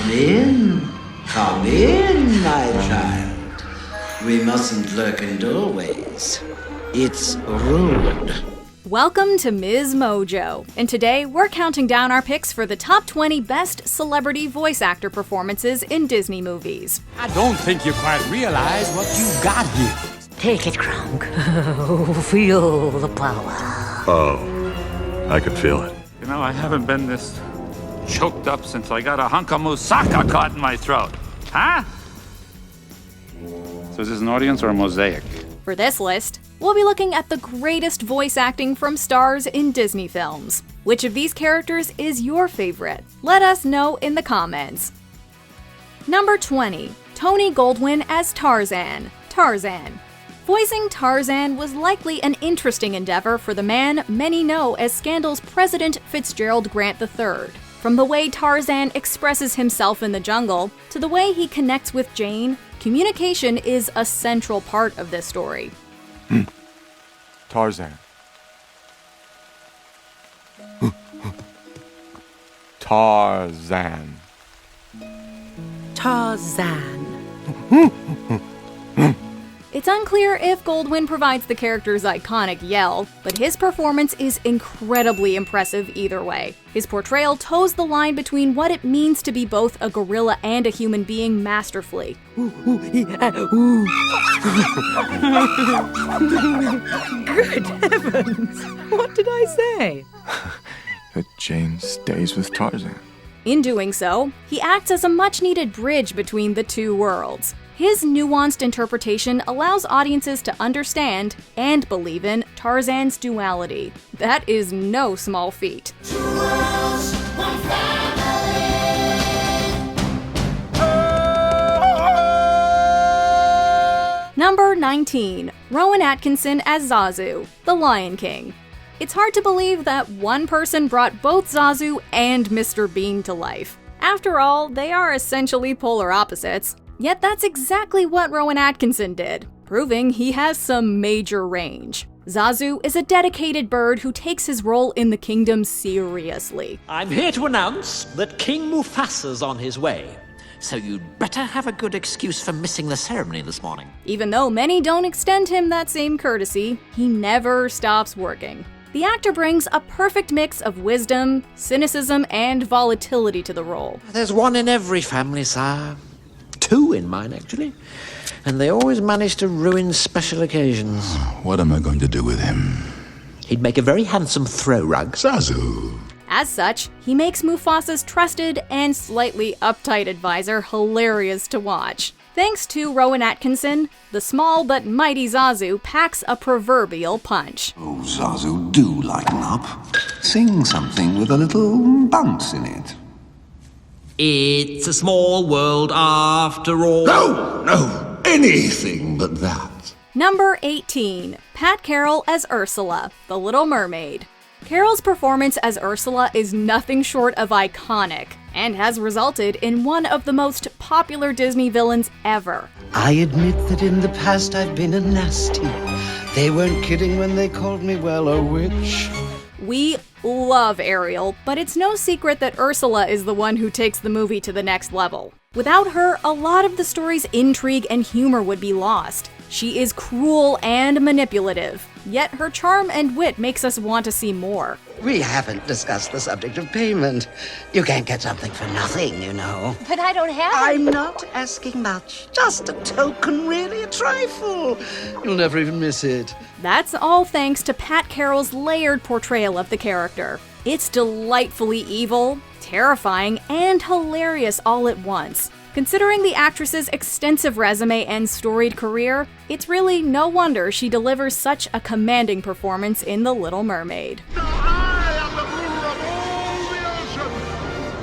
Come in. Come in, my child. We mustn't lurk in doorways. It's rude. Welcome to MsMojo, and today we're counting down our picks for the top 20 best celebrity voice actor performances in Disney movies. I don't think you quite realize what you've got here. Take it, Kronk. Feel the power. Oh, I could feel it. You know, I haven't been this choked up since I got a hunk of moussaka caught in my throat. Huh? So is this an audience or a mosaic? For this list, we'll be looking at the greatest voice acting from stars in Disney films. Which of these characters is your favorite? Let us know in the comments. Number 20. Tony Goldwyn as Tarzan. Tarzan. Voicing Tarzan was likely an interesting endeavor for the man many know as Scandal's President Fitzgerald Grant III. From the way Tarzan expresses himself in the jungle, to the way he connects with Jane, communication is a central part of this story. Tarzan. Tarzan. Tarzan. It's unclear if Goldwyn provides the character's iconic yell, but his performance is incredibly impressive either way. His portrayal toes the line between what it means to be both a gorilla and a human being masterfully. Good heavens! What did I say? That Jane stays with Tarzan. In doing so, he acts as a much-needed bridge between the two worlds. His nuanced interpretation allows audiences to understand and believe in Tarzan's duality. That is no small feat. Number 19. Rowan Atkinson as Zazu, the Lion King. It's hard to believe that one person brought both Zazu and Mr. Bean to life. After all, they are essentially polar opposites. Yet that's exactly what Rowan Atkinson did, proving he has some major range. Zazu is a dedicated bird who takes his role in the kingdom seriously. I'm here to announce that King Mufasa's on his way, so you'd better have a good excuse for missing the ceremony this morning. Even though many don't extend him that same courtesy, he never stops working. The actor brings a perfect mix of wisdom, cynicism, and volatility to the role. There's one in every family, sire. Two in mine, actually. And they always manage to ruin special occasions. What am I going to do with him? He'd make a very handsome throw rug. Zazu. As such, he makes Mufasa's trusted and slightly uptight advisor hilarious to watch. Thanks to Rowan Atkinson, the small but mighty Zazu packs a proverbial punch. Oh, Zazu, do lighten up. Sing something with a little bounce in it. It's a small world after all. No, anything but that. Number 18. Pat Carroll as Ursula, the Little Mermaid. Carroll's performance as Ursula is nothing short of iconic, and has resulted in one of the most popular Disney villains ever. I admit that in the past I've been a nasty. They weren't kidding when they called me, well, a witch. We love Ariel, but it's no secret that Ursula is the one who takes the movie to the next level. Without her, a lot of the story's intrigue and humor would be lost. She is cruel and manipulative, yet her charm and wit makes us want to see more. We haven't discussed the subject of payment. You can't get something for nothing, you know. But I don't have I'm not asking much. Just a token, really, a trifle. You'll never even miss it. That's all thanks to Pat Carroll's layered portrayal of the character. It's delightfully evil, terrifying, and hilarious all at once. Considering the actress's extensive resume and storied career, it's really no wonder she delivers such a commanding performance in The Little Mermaid. I am the ruler of all the ocean.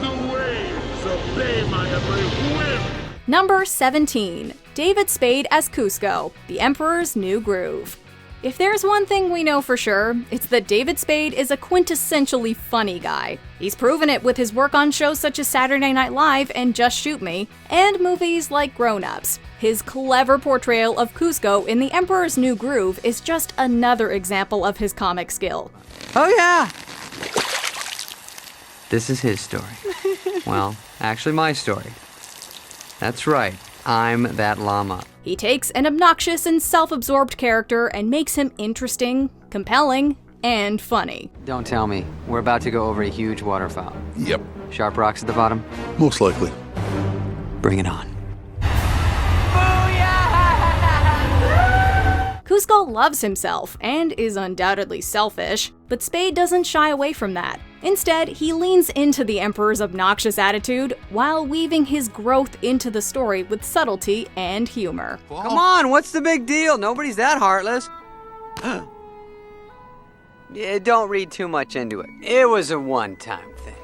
The waves obey my every whim. Number 17. David Spade as Cusco, the Emperor's New Groove. If there's one thing we know for sure, it's that David Spade is a quintessentially funny guy. He's proven it with his work on shows such as Saturday Night Live and Just Shoot Me, and movies like Grown Ups. His clever portrayal of Cusco in The Emperor's New Groove is just another example of his comic skill. Oh yeah! This is his story. Well, actually my story. That's right, I'm that llama. He takes an obnoxious and self-absorbed character and makes him interesting, compelling, and funny. Don't tell me. We're about to go over a huge waterfall. Yep. Sharp rocks at the bottom? Most likely. Bring it on. Kuzco loves himself and is undoubtedly selfish, but Spade doesn't shy away from that. Instead, he leans into the Emperor's obnoxious attitude while weaving his growth into the story with subtlety and humor. Come on, what's the big deal? Nobody's that heartless. Yeah, don't read too much into it. It was a one-time thing.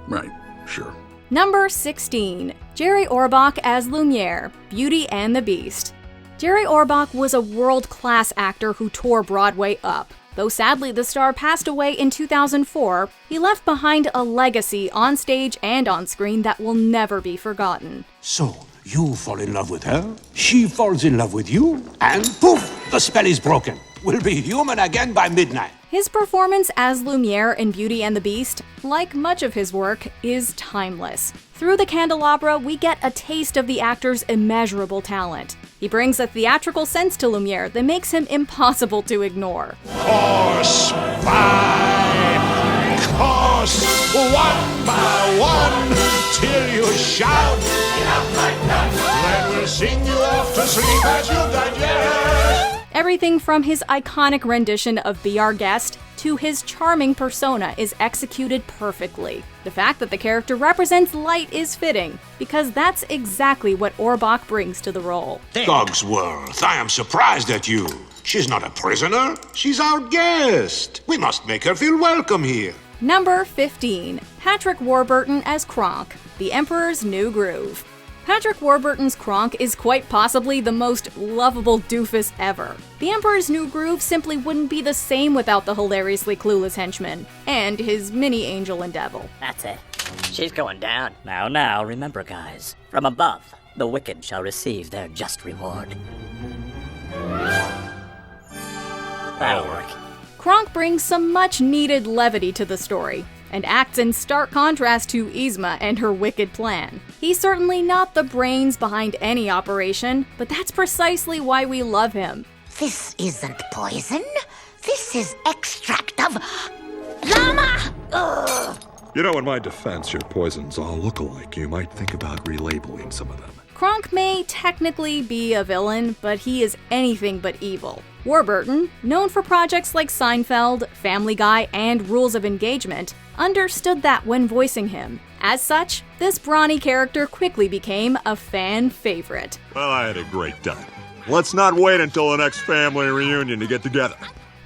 Right, sure. Number 16. Jerry Orbach as Lumiere, Beauty and the Beast. Jerry Orbach was a world-class actor who tore Broadway up. Though sadly the star passed away in 2004, he left behind a legacy on stage and on screen that will never be forgotten. So, you fall in love with her, she falls in love with you, and poof, the spell is broken. We'll be human again by midnight. His performance as Lumiere in Beauty and the Beast, like much of his work, is timeless. Through the candelabra, we get a taste of the actor's immeasurable talent. He brings a theatrical sense to Lumiere that makes him impossible to ignore. Course by course, one by one, till you shout. Then we'll sing you off to sleep as you digest. Everything from his iconic rendition of Be Our Guest to his charming persona is executed perfectly. The fact that the character represents light is fitting, because that's exactly what Orbach brings to the role. Cogsworth, I am surprised at you. She's not a prisoner. She's our guest. We must make her feel welcome here. Number 15. Patrick Warburton as Kronk, the Emperor's New Groove. Patrick Warburton's Kronk is quite possibly the most lovable doofus ever. The Emperor's New Groove simply wouldn't be the same without the hilariously clueless henchman, and his mini angel and devil. That's it. She's going down. Now, remember guys, from above, the wicked shall receive their just reward. That'll work. Kronk brings some much-needed levity to the story, and acts in stark contrast to Yzma and her wicked plan. He's certainly not the brains behind any operation, but that's precisely why we love him. This isn't poison. This is extract of llama! Ugh. You know, in my defense, your poisons all look alike. You might think about relabeling some of them. Kronk may technically be a villain, but he is anything but evil. Warburton, known for projects like Seinfeld, Family Guy, and Rules of Engagement, understood that when voicing him. As such, this brawny character quickly became a fan favorite. Well, I had a great time. Let's not wait until the next family reunion to get together.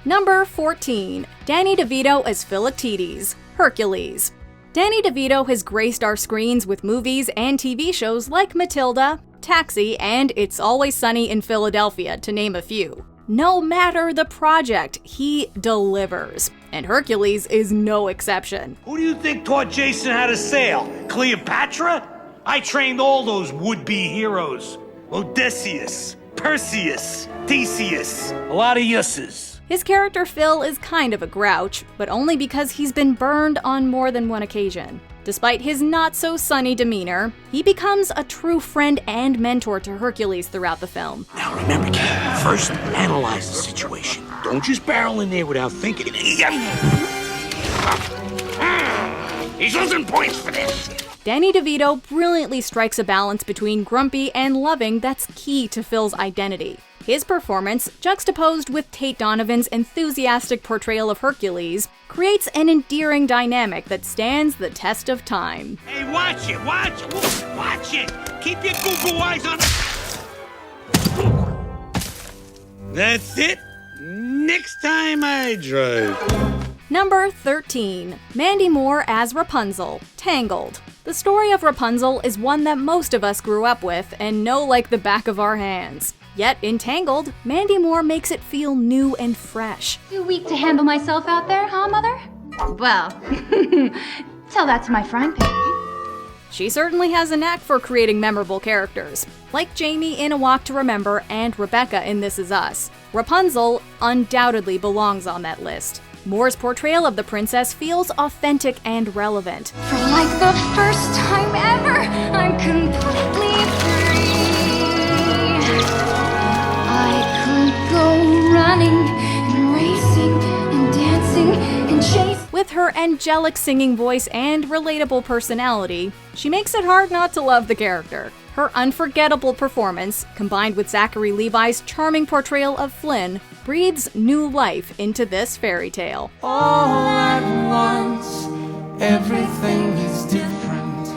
Number 14. Danny DeVito as Philoctetes, Hercules. Danny DeVito has graced our screens with movies and TV shows like Matilda, Taxi, and It's Always Sunny in Philadelphia, to name a few. No matter the project, he delivers. And Hercules is no exception. Who do you think taught Jason how to sail? Cleopatra? I trained all those would-be heroes. Odysseus, Perseus, Theseus. A lot of yusses. His character Phil is kind of a grouch, but only because he's been burned on more than one occasion. Despite his not-so-sunny demeanor, he becomes a true friend and mentor to Hercules throughout the film. Now remember, kid, first analyze the situation. Don't just barrel in there without thinking. He's losing points for this. Danny DeVito brilliantly strikes a balance between grumpy and loving that's key to Phil's identity. His performance, juxtaposed with Tate Donovan's enthusiastic portrayal of Hercules, creates an endearing dynamic that stands the test of time. Hey, watch it! Keep your goo-goo eyes on... That's it. Next time I drive. Number 13. Mandy Moore as Rapunzel, Tangled. The story of Rapunzel is one that most of us grew up with and know like the back of our hands. Yet in Tangled, Mandy Moore makes it feel new and fresh. Too weak to handle myself out there, huh, Mother? Well, tell that to my frying pan. She certainly has a knack for creating memorable characters, like Jamie in A Walk to Remember and Rebecca in This Is Us. Rapunzel undoubtedly belongs on that list. Moore's portrayal of the princess feels authentic and relevant. For like the first time ever, I'm completely free. I could go running and racing and dancing and chasing. With her angelic singing voice and relatable personality, she makes it hard not to love the character. Her unforgettable performance, combined with Zachary Levi's charming portrayal of Flynn, breathes new life into this fairy tale. All at once, everything is different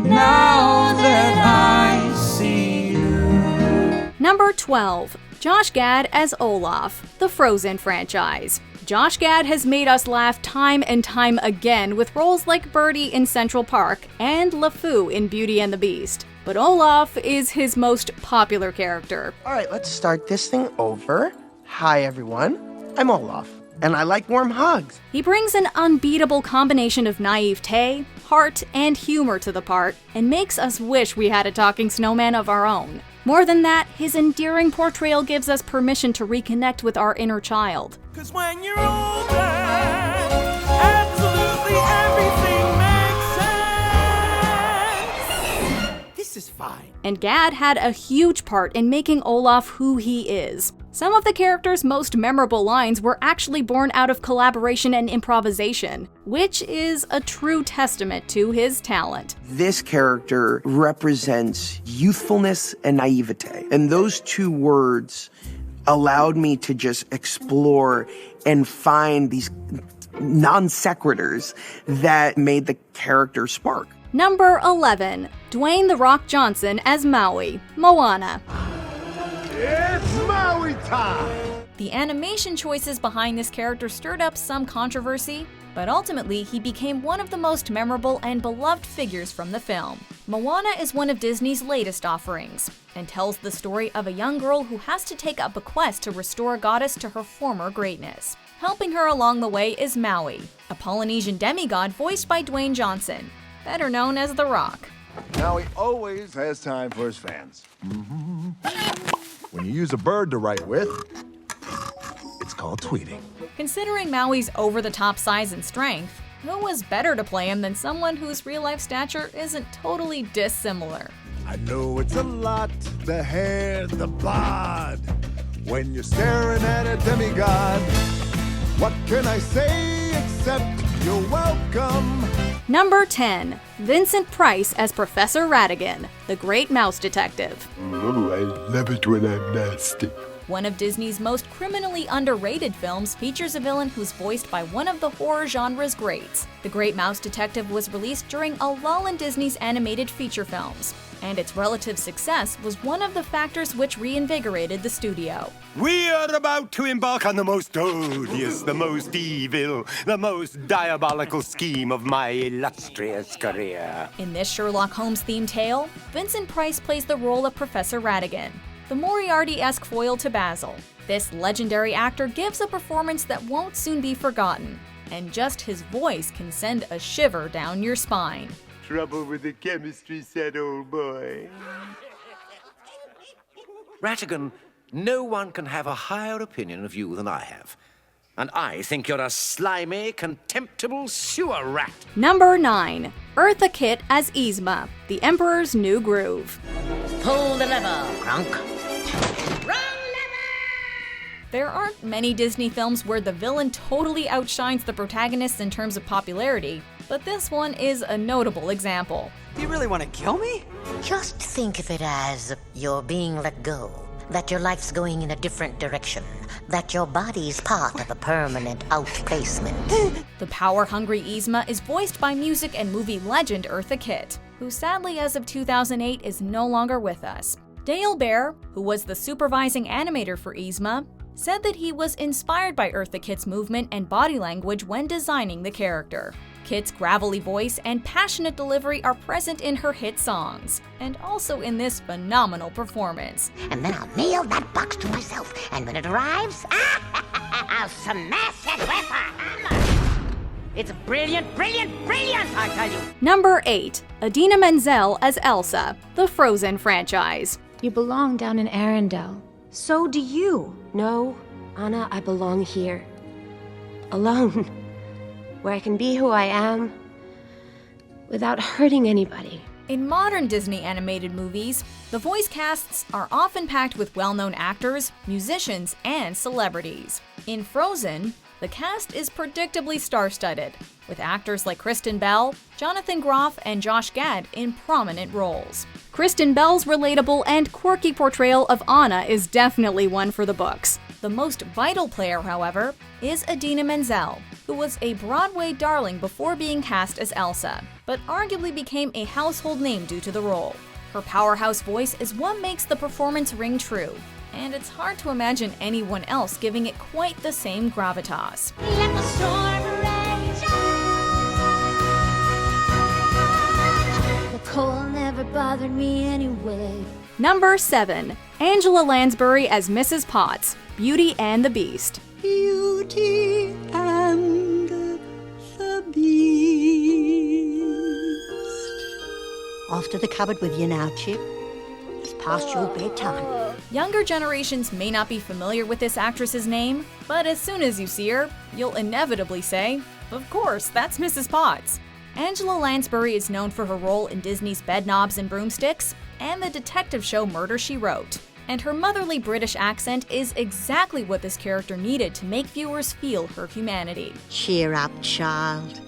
now that I see you. Number 12. Josh Gad as Olaf, the Frozen franchise. Josh Gad has made us laugh time and time again with roles like Birdie in Central Park and LeFou in Beauty and the Beast. But Olaf is his most popular character. All right, let's start this thing over. Hi, everyone. I'm Olaf, and I like warm hugs. He brings an unbeatable combination of naivete, heart, and humor to the part, and makes us wish we had a talking snowman of our own. More than that, his endearing portrayal gives us permission to reconnect with our inner child. 'Cause when you're older, absolutely everything makes sense. This is fine. And Gad had a huge part in making Olaf who he is. Some of the character's most memorable lines were actually born out of collaboration and improvisation, which is a true testament to his talent. This character represents youthfulness and naivete, and those two words allowed me to just explore and find these non sequiturs that made the character spark. Number 11. Dwayne "The Rock" Johnson as Maui, Moana. It's Maui time! The animation choices behind this character stirred up some controversy, but ultimately he became one of the most memorable and beloved figures from the film. Moana is one of Disney's latest offerings, and tells the story of a young girl who has to take up a quest to restore a goddess to her former greatness. Helping her along the way is Maui, a Polynesian demigod voiced by Dwayne Johnson, better known as The Rock. Maui always has time for his fans. When you use a bird to write with, it's called tweeting. Considering Maui's over-the-top size and strength, who was better to play him than someone whose real-life stature isn't totally dissimilar? I know it's a lot, the hair, the bod. When you're staring at a demigod, what can I say except you're welcome? Number 10. Vincent Price as Professor Ratigan, the Great Mouse Detective. Oh, I love it when I'm nasty. One of Disney's most criminally underrated films features a villain who's voiced by one of the horror genre's greats. The Great Mouse Detective was released during a lull in Disney's animated feature films, and its relative success was one of the factors which reinvigorated the studio. We are about to embark on the most odious, the most evil, the most diabolical scheme of my illustrious career. In this Sherlock Holmes-themed tale, Vincent Price plays the role of Professor Ratigan, the Moriarty-esque foil to Basil. This legendary actor gives a performance that won't soon be forgotten, and just his voice can send a shiver down your spine. Trouble with the chemistry set, old boy. Ratigan, no one can have a higher opinion of you than I have. And I think you're a slimy, contemptible sewer rat. Number 9. Eartha Kitt as Yzma, the Emperor's New Groove. Pull the lever, Kronk. There aren't many Disney films where the villain totally outshines the protagonist in terms of popularity, but this one is a notable example. Do you really want to kill me? Just think of it as you're being let go, that your life's going in a different direction, that your body's part of a permanent outplacement. The power-hungry Yzma is voiced by music and movie legend Eartha Kitt, who sadly as of 2008 is no longer with us. Dale Bear, who was the supervising animator for Yzma, said that he was inspired by Eartha Kitt's movement and body language when designing the character. Kitt's gravelly voice and passionate delivery are present in her hit songs, and also in this phenomenal performance. And then I'll nail that box to myself, and when it arrives, I'll smash it with a hammer. It's brilliant, brilliant, brilliant, I tell you. Number 8. Idina Menzel as Elsa, the Frozen franchise. You belong down in Arendelle. So do you. No, Anna, I belong here. alone, where I can be who I am without hurting anybody. In modern Disney animated movies, the voice casts are often packed with well-known actors, musicians, and celebrities. In Frozen, the cast is predictably star-studded, with actors like Kristen Bell, Jonathan Groff, and Josh Gad in prominent roles. Kristen Bell's relatable and quirky portrayal of Anna is definitely one for the books. The most vital player, however, is Idina Menzel, who was a Broadway darling before being cast as Elsa, but arguably became a household name due to the role. Her powerhouse voice is what makes the performance ring true, and it's hard to imagine anyone else giving it quite the same gravitas. Let the storm rage on. The cold never bothered me anyway. Number 7. Angela Lansbury as Mrs. Potts, Beauty and the Beast. Beauty and the Beast. Off to the cupboard with you now, Chip. It's past your bedtime. Younger generations may not be familiar with this actress's name, but as soon as you see her, you'll inevitably say, of course, that's Mrs. Potts. Angela Lansbury is known for her role in Disney's Bedknobs and Broomsticks and the detective show Murder, She Wrote. And her motherly British accent is exactly what this character needed to make viewers feel her humanity. Cheer up, child.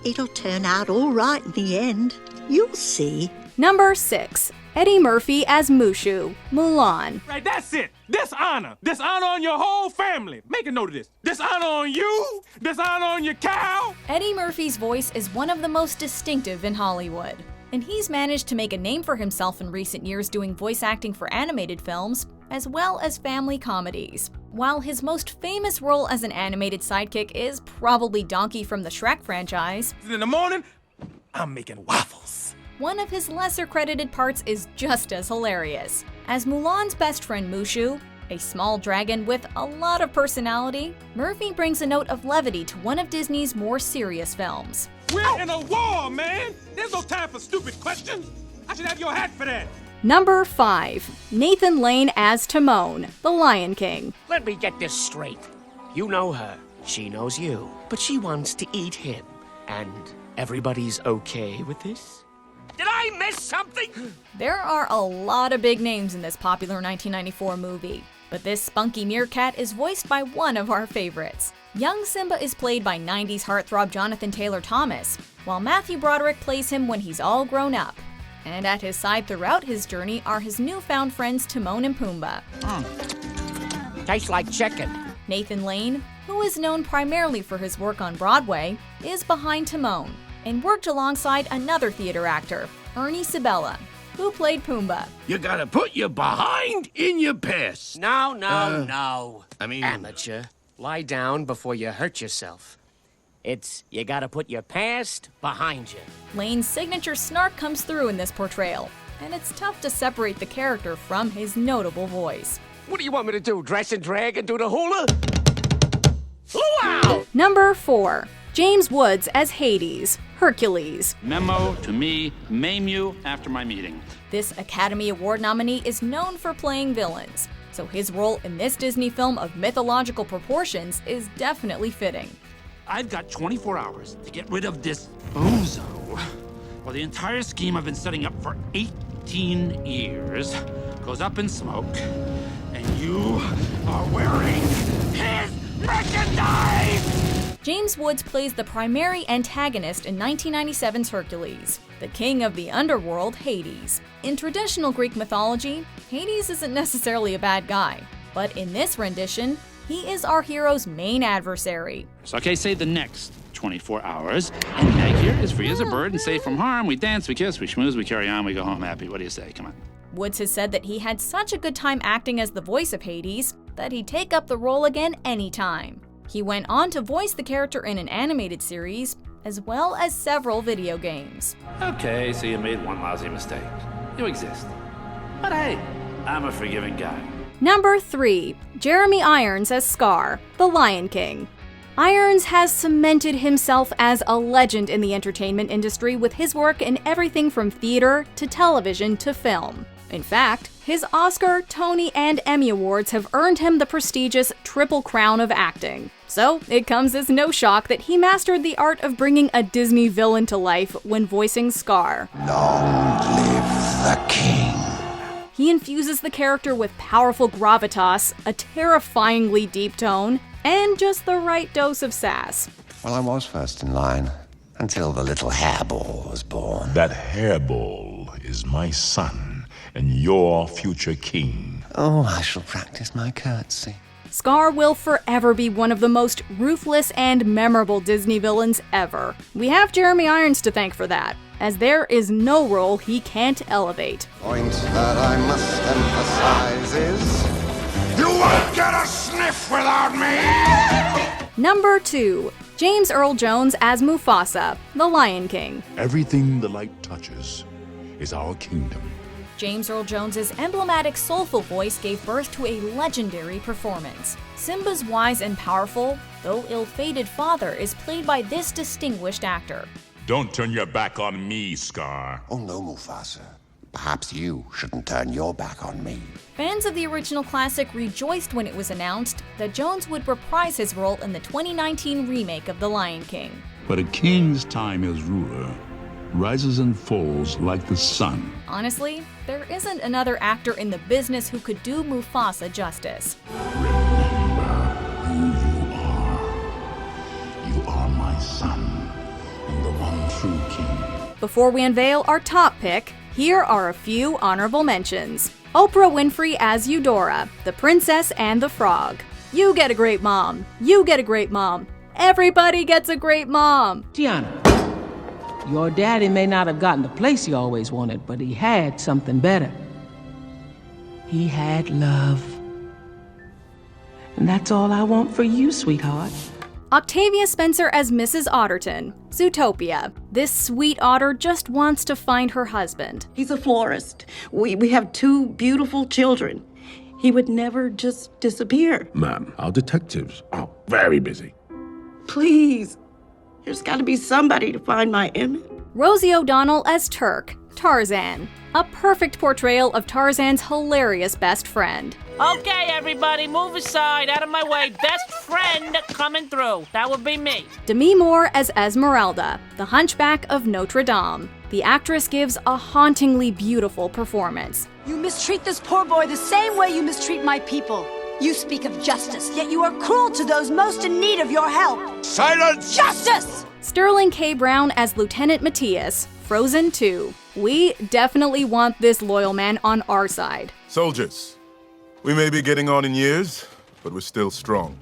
It'll turn out all right in the end. You'll see. Number 6. Eddie Murphy as Mushu, Mulan. Right, that's it. Dishonor. Dishonor on your whole family. Make a note of this. Dishonor on you. Dishonor on your cow. Eddie Murphy's voice is one of the most distinctive in Hollywood, and he's managed to make a name for himself in recent years doing voice acting for animated films, as well as family comedies. While his most famous role as an animated sidekick is probably Donkey from the Shrek franchise, in the morning, I'm making waffles. One of his lesser credited parts is just as hilarious. As Mulan's best friend Mushu, a small dragon with a lot of personality, Murphy brings a note of levity to one of Disney's more serious films. We're in a war, man! There's no time for stupid questions! I should have your hat for that! Number 5. Nathan Lane as Timon, the Lion King. Let me get this straight. You know her, she knows you, but she wants to eat him. And everybody's okay with this? Did I miss something? There are a lot of big names in this popular 1994 movie, but this spunky meerkat is voiced by one of our favorites. Young Simba is played by 90s heartthrob Jonathan Taylor Thomas, while Matthew Broderick plays him when he's all grown up. And at his side throughout his journey are his newfound friends Timon and Pumbaa. Tastes like chicken. Nathan Lane, who is known primarily for his work on Broadway, is behind Timon, and worked alongside another theater actor, Ernie Sabella, who played Pumbaa. You gotta put your behind in your past. No. I mean... Amateur. Lie down before you hurt yourself. You gotta put your past behind you. Lane's signature snark comes through in this portrayal, and it's tough to separate the character from his notable voice. What do you want me to do, dress and drag and do the hula? Luau! Number 4. James Woods as Hades, Hercules. Memo to me, maim you after my meeting. This Academy Award nominee is known for playing villains, so his role in this Disney film of mythological proportions is definitely fitting. I've got 24 hours to get rid of this bozo. Well, the entire scheme I've been setting up for 18 years goes up in smoke, and you are wearing his merchandise! James Woods plays the primary antagonist in 1997's Hercules, the king of the underworld, Hades. In traditional Greek mythology, Hades isn't necessarily a bad guy, but in this rendition, he is our hero's main adversary. So, okay, say the next 24 hours, and Meg here is free as a bird and safe from harm. We dance, we kiss, we schmooze, we carry on, we go home happy. What do you say? Come on. Woods has said that he had such a good time acting as the voice of Hades that he'd take up the role again anytime. He went on to voice the character in an animated series, as well as several video games. Okay, so you made one lousy mistake. You exist. But hey, I'm a forgiving guy. Number 3. Jeremy Irons as Scar, the Lion King. Irons has cemented himself as a legend in the entertainment industry with his work in everything from theater to television to film. In fact, his Oscar, Tony, and Emmy Awards have earned him the prestigious Triple Crown of acting. So, it comes as no shock that he mastered the art of bringing a Disney villain to life when voicing Scar. Long live the king. He infuses the character with powerful gravitas, a terrifyingly deep tone, and just the right dose of sass. Well, I was first in line, until the little hairball was born. That hairball is my son, and your future king. Oh, I shall practice my curtsy. Scar will forever be one of the most ruthless and memorable Disney villains ever. We have Jeremy Irons to thank for that, as there is no role he can't elevate. Point that I must emphasize is... You won't get a sniff without me! Number 2. James Earl Jones as Mufasa, the Lion King. Everything the light touches is our kingdom. James Earl Jones's emblematic soulful voice gave birth to a legendary performance. Simba's wise and powerful, though ill-fated father is played by this distinguished actor. Don't turn your back on me, Scar. Oh no, Mufasa. Perhaps you shouldn't turn your back on me. Fans of the original classic rejoiced when it was announced that Jones would reprise his role in the 2019 remake of The Lion King. But a king's time as ruler rises and falls like the sun. Honestly, there isn't another actor in the business who could do Mufasa justice. You are my son, and the one true king. Before we unveil our top pick, here are a few honorable mentions. Oprah Winfrey as Eudora, the Princess and the Frog. You get a great mom. You get a great mom. Everybody gets a great mom. Tiana, your daddy may not have gotten the place he always wanted, but he had something better. He had love. And that's all I want for you, sweetheart. Octavia Spencer as Mrs. Otterton, Zootopia. This sweet otter just wants to find her husband. He's a florist. We have 2 beautiful children. He would never just disappear. Ma'am, our detectives are very busy. Please, there's got to be somebody to find my Emmett. Rosie O'Donnell as Turk, Tarzan. A perfect portrayal of Tarzan's hilarious best friend. Okay, everybody, move aside, out of my way. Best friend coming through. That would be me. Demi Moore as Esmeralda, the Hunchback of Notre Dame. The actress gives a hauntingly beautiful performance. You mistreat this poor boy the same way you mistreat my people. You speak of justice, yet you are cruel to those most in need of your help. Silence! Justice! Sterling K. Brown as Lieutenant Matthias, Frozen 2. We definitely want this loyal man on our side. Soldiers, we may be getting on in years, but we're still strong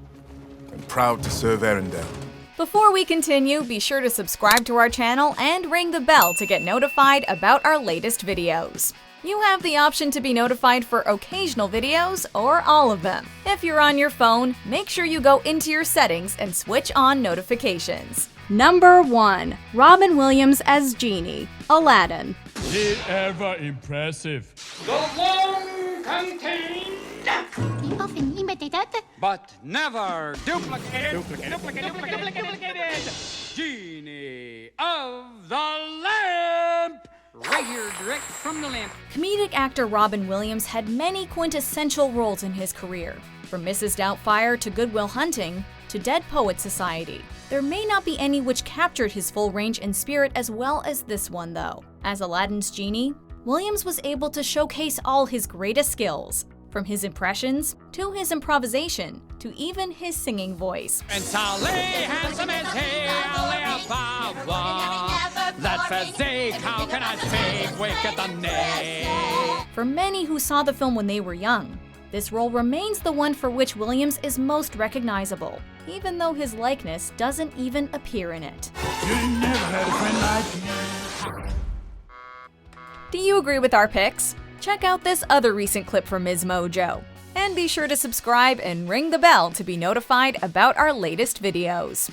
and proud to serve Arendelle. Before we continue, be sure to subscribe to our channel and ring the bell to get notified about our latest videos. You have the option to be notified for occasional videos or all of them. If you're on your phone, make sure you go into your settings and switch on notifications. Number 1. Robin Williams as Genie, Aladdin. Did ever impressive. The long contained, but never duplicated, Genie of the Lamp. Right here, direct from the lamp. Comedic actor Robin Williams had many quintessential roles in his career, from Mrs. Doubtfire to Good Will Hunting to Dead Poets Society. There may not be any which captured his full range and spirit as well as this one, though. As Aladdin's genie, Williams was able to showcase all his greatest skills, from his impressions to his improvisation to even his singing voice. And Sally handsome as that physique, how can I speak wicked the name? For many who saw the film when they were young, this role remains the one for which Williams is most recognizable, even though his likeness doesn't even appear in it. You never had a friend like me. Do you agree with our picks? Check out this other recent clip from MsMojo. And be sure to subscribe and ring the bell to be notified about our latest videos.